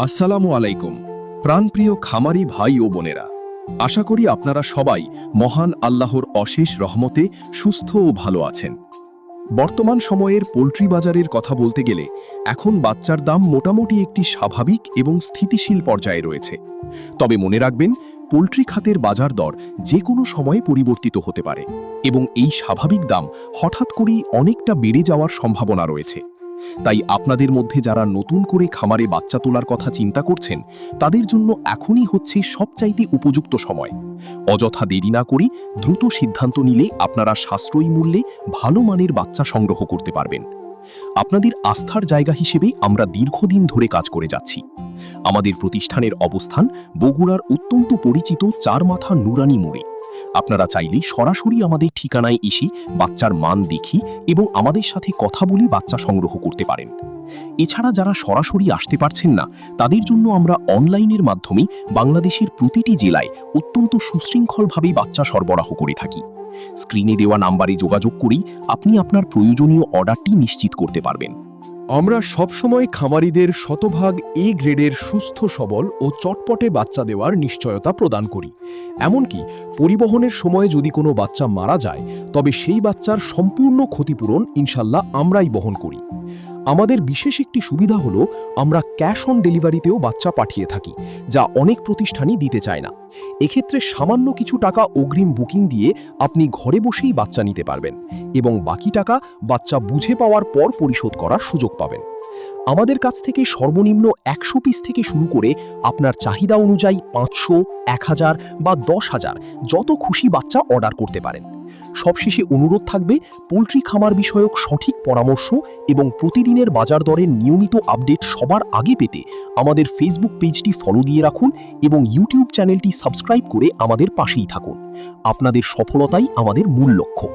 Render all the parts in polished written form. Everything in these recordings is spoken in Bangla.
আসসালামু আলাইকুম প্রাণপ্রিয় খামারি ভাই ও বোনেরা, আশা করি আপনারা সবাই মহান আল্লাহর অশেষ রহমতে সুস্থ ও ভালো আছেন। বর্তমান সময়ের পোল্ট্রি বাজারের কথা বলতে গেলে এখন বাচ্চার দাম মোটামুটি একটি স্বাভাবিক এবং স্থিতিশীল পর্যায়ে রয়েছে। তবে মনে রাখবেন, পোল্ট্রি খাতের বাজার দর যে কোনো সময়ে পরিবর্তিত হতে পারে এবং এই স্বাভাবিক দাম হঠাৎ করেই অনেকটা বেড়ে যাওয়ার সম্ভাবনা রয়েছে। তাই আপনাদের মধ্যে যারা নতুন করে খামারে বাচ্চা তোলার কথা চিন্তা করছেন, তাদের জন্য এখনই হচ্ছে সবচাইতে উপযুক্ত সময়। অযথা দেরি না করি দ্রুত সিদ্ধান্ত নিলে আপনারা সাশ্রয়ী মূল্যে ভালো মানের বাচ্চা সংগ্রহ করতে পারবেন। আপনাদের আস্থার জায়গা হিসেবে আমরা দীর্ঘদিন ধরে কাজ করে যাচ্ছি। আমাদের প্রতিষ্ঠানের অবস্থান বগুড়ার অত্যন্ত পরিচিত চারমাথা নুরানি মোড়ে। আপনারা চাইলেই সরাসরি আমাদের ঠিকানায় এসে বাচ্চার মান দেখি এবং আমাদের সাথে কথা বলে বাচ্চা সংগ্রহ করতে পারেন। এছাড়া যারা সরাসরি আসতে পারছেন না, তাদের জন্য আমরা অনলাইনের মাধ্যমে বাংলাদেশের প্রতিটি জেলায় অত্যন্ত সুশৃঙ্খলভাবে বাচ্চা সরবরাহ করে থাকি। স্ক্রিনে দেওয়া নাম্বারে যোগাযোগ করেই আপনি আপনার প্রয়োজনীয় অর্ডারটি নিশ্চিত করতে পারবেন। আমরা সবসময় খামারিদের শতভাগ এ গ্রেডের সুস্থ সবল ও চটপটে বাচ্চা দেওয়ার নিশ্চয়তা প্রদান করি। এমনকি পরিবহনের সময় যদি কোনো বাচ্চা মারা যায়, তবে সেই বাচ্চার সম্পূর্ণ ক্ষতিপূরণ ইনশাল্লাহ আমরাই বহন করি। আমাদের বিশেষ একটি সুবিধা হলো আমরা ক্যাশ অন ডেলিভারিতেও বাচ্চা পাঠিয়ে থাকি, যা অনেক প্রতিষ্ঠানই দিতে চায় না। এক্ষেত্রে সামান্য কিছু টাকা অগ্রিম বুকিং দিয়ে আপনি ঘরে বসেই বাচ্চা নিতে পারবেন এবং বাকি টাকা বাচ্চা বুঝে পাওয়ার পর পরিশোধ করার সুযোগ পাবেন। আমাদের কাছ থেকে সর্বনিম্ন 100 পিস থেকে শুরু করে আপনার চাহিদা অনুযায়ী 500, 1000 বা 10,000 যত খুশি বাচ্চা অর্ডার করতে পারেন। সবশেষে অনুরোধ থাকবে, পোল্ট্রি খামার বিষয়ক সঠিক পরামর্শ এবং প্রতিদিনের বাজার দরের নিয়মিত আপডেট সবার আগে পেতে আমাদের ফেসবুক পেজটি ফলো দিয়ে রাখুন এবং ইউটিউব চ্যানেলটি সাবস্ক্রাইব করে আমাদের পাশেই থাকুন। আপনাদের সফলতাই আমাদের মূল লক্ষ্য।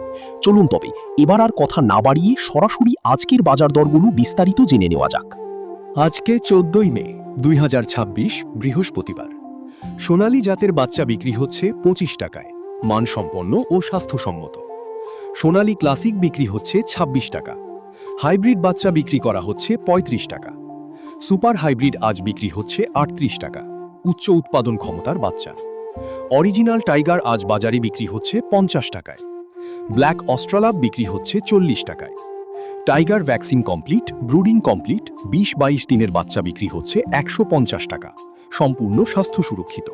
চলুন তবে এবার আর কথা না বাড়িয়ে সরাসরি আজকের বাজার দরগুলো বিস্তারিত জেনে নেওয়া যাক। আজকে 14 মে 2026 বৃহস্পতিবার। সোনালী জাতের বাচ্চা বিক্রি হচ্ছে 25 টাকায়, মানসম্পন্ন ও স্বাস্থ্যসম্মত। সোনালী ক্লাসিক বিক্রি হচ্ছে 26 টাকা। হাইব্রিড বাচ্চা বিক্রি করা হচ্ছে 35 টাকা। সুপার হাইব্রিড আজ বিক্রি হচ্ছে 38 টাকা, উচ্চ উৎপাদন ক্ষমতার বাচ্চা। অরিজিনাল টাইগার আজ বাজারে বিক্রি হচ্ছে 50 টাকায়। ব্ল্যাক অস্ট্রালাব বিক্রি হচ্ছে 40 টাকায়। Tiger vaccine complete, brooding complete 20-22 দিনের বাচ্চা বিক্রি হচ্ছে 150 টাকা, সম্পূর্ণ স্বাস্থ্য সুরক্ষিত।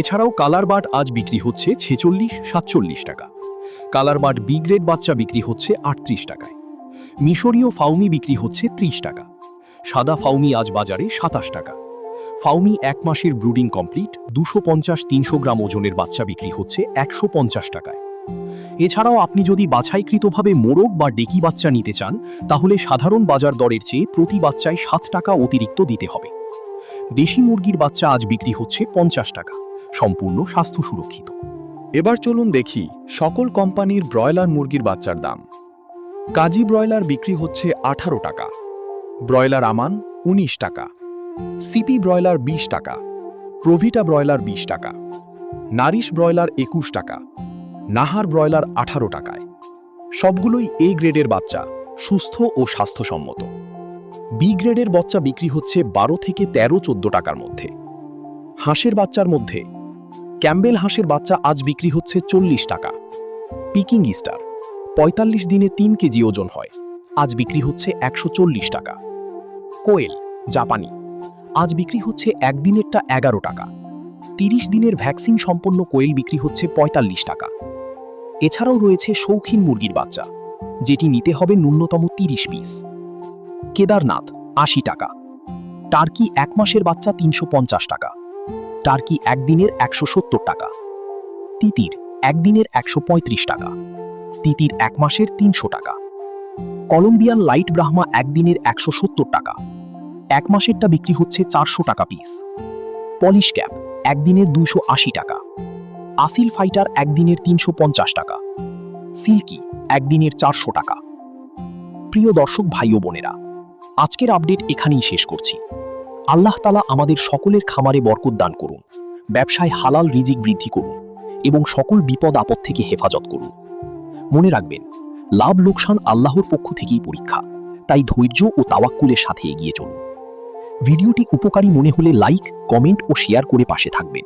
এছাড়াও কালার বাট আজ বিক্রি হচ্ছে 46-47 টাকা। কালার বাট বি গ্রেড বাচ্চা বিক্রি হচ্ছে 38 টাকায়। মিশরীয় ফাউমি বিক্রি হচ্ছে 30 টাকা। সাদা ফাউমি আজ বাজারে 27 টাকা। ফাউমি 1 মাসের ব্রুডিং কমপ্লিট 250-300 গ্রাম ওজনের বাচ্চা বিক্রি হচ্ছে 150 টাকায়। এছাড়াও আপনি যদি বাছাইকৃতভাবে মোরগ বা ডেকি বাচ্চা নিতে চান, তাহলে সাধারণ বাজার দরের চেয়ে প্রতি বাচ্চায় 7 টাকা অতিরিক্ত দিতে হবে। দেশি মুরগির বাচ্চা আজ বিক্রি হচ্ছে 50 টাকা, সম্পূর্ণ স্বাস্থ্য সুরক্ষিত। এবার চলুন দেখি সকল কোম্পানির ব্রয়লার মুরগির বাচ্চার দাম। কাজী ব্রয়লার বিক্রি হচ্ছে 18 টাকা, ব্রয়লার আমান 19 টাকা, সিপি ব্রয়লার 20 টাকা, প্রভিটা ব্রয়লার 20 টাকা, নারিশ ব্রয়লার 21 টাকা, নাহার ব্রয়লার 18 টাকায়। সবগুলোই এ গ্রেডের বাচ্চা, সুস্থ ও স্বাস্থ্যসম্মত। বি গ্রেডের বাচ্চা বিক্রি হচ্ছে 12 থেকে 13-14 টাকার মধ্যে। হাঁসের বাচ্চার মধ্যে ক্যাম্বেল হাঁসের বাচ্চা আজ বিক্রি হচ্ছে 40 টাকা। পিকিং স্টার 45 দিনে 3 কেজি ওজন হয়, আজ বিক্রি হচ্ছে 140 টাকা। কোয়েল জাপানি আজ বিক্রি হচ্ছে একদিনেরটা 11 টাকা। 30 দিনের ভ্যাকসিন সম্পন্ন কোয়েল বিক্রি হচ্ছে 45 টাকা। এছাড়াও রয়েছে শৌখিন মুরগির বাচ্চা, যেটি নিতে হবে ন্যূনতম 30 পিস। কেদারনাথ 80 টাকা। টার্কি 1 মাসের বাচ্চা 350 টাকা। টার্কি একদিনের 170 টাকা। তিতির একদিনের 135 টাকা। তিতির 1 মাসের 300 টাকা। কলম্বিয়ান লাইট ব্রাহ্মা একদিনের 170 টাকা। 1 মাসেরটা বিক্রি হচ্ছে 400 টাকা পিস। পলিশ ক্যাপ একদিনের 280 টাকা। আসিল ফাইটার একদিনের 350 টাকা। সিল্কি একদিনের 400 টাকা। প্রিয় দর্শক ভাই ও বোনেরা, আজকের আপডেট এখানেই শেষ করছি। আল্লাহ তাআলা আমাদের সকলের খামারে বরকত দান করুন, ব্যবসায় হালাল রিজিক বৃদ্ধি করুন এবং সকল বিপদ আপদ থেকে হেফাজত করুন। মনে রাখবেন, লাভ লোকসান আল্লাহর পক্ষ থেকেই পরীক্ষা, তাই ধৈর্য ও তাওয়াক্কুলের সাথে এগিয়ে চলুন। ভিডিওটি উপকারী মনে হলে লাইক, কমেন্ট ও শেয়ার করে পাশে থাকবেন।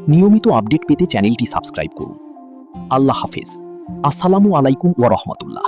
নিয়মিত আপডেট পেতে চ্যানেলটি সাবস্ক্রাইব করুন। আল্লাহ হাফেজ। আসসালামু আলাইকুম ওয়া রাহমাতুল্লাহ।